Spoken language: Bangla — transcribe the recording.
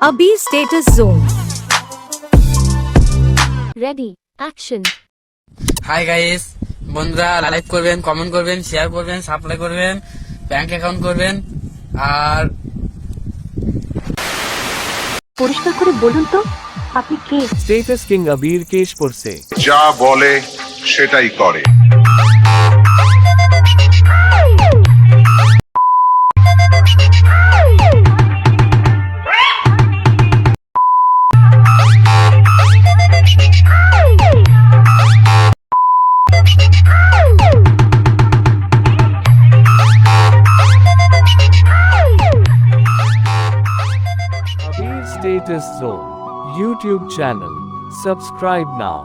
Abhi Status Zone. Ready, action. Hi guys, বন্ধুরা লাইক করবেন, কমেন্ট করবেন, শেয়ার করবেন, সাপ্লাই করবেন, ব্যাংক অ্যাকাউন্ট করবেন। আর পরিষ্কার করে বলুন তো আপনি কে? স্টেটাস কিং আবির কেশপুর से যা বলে সেটাই করে। Abir Status Zone YouTube channel. Subscribe now.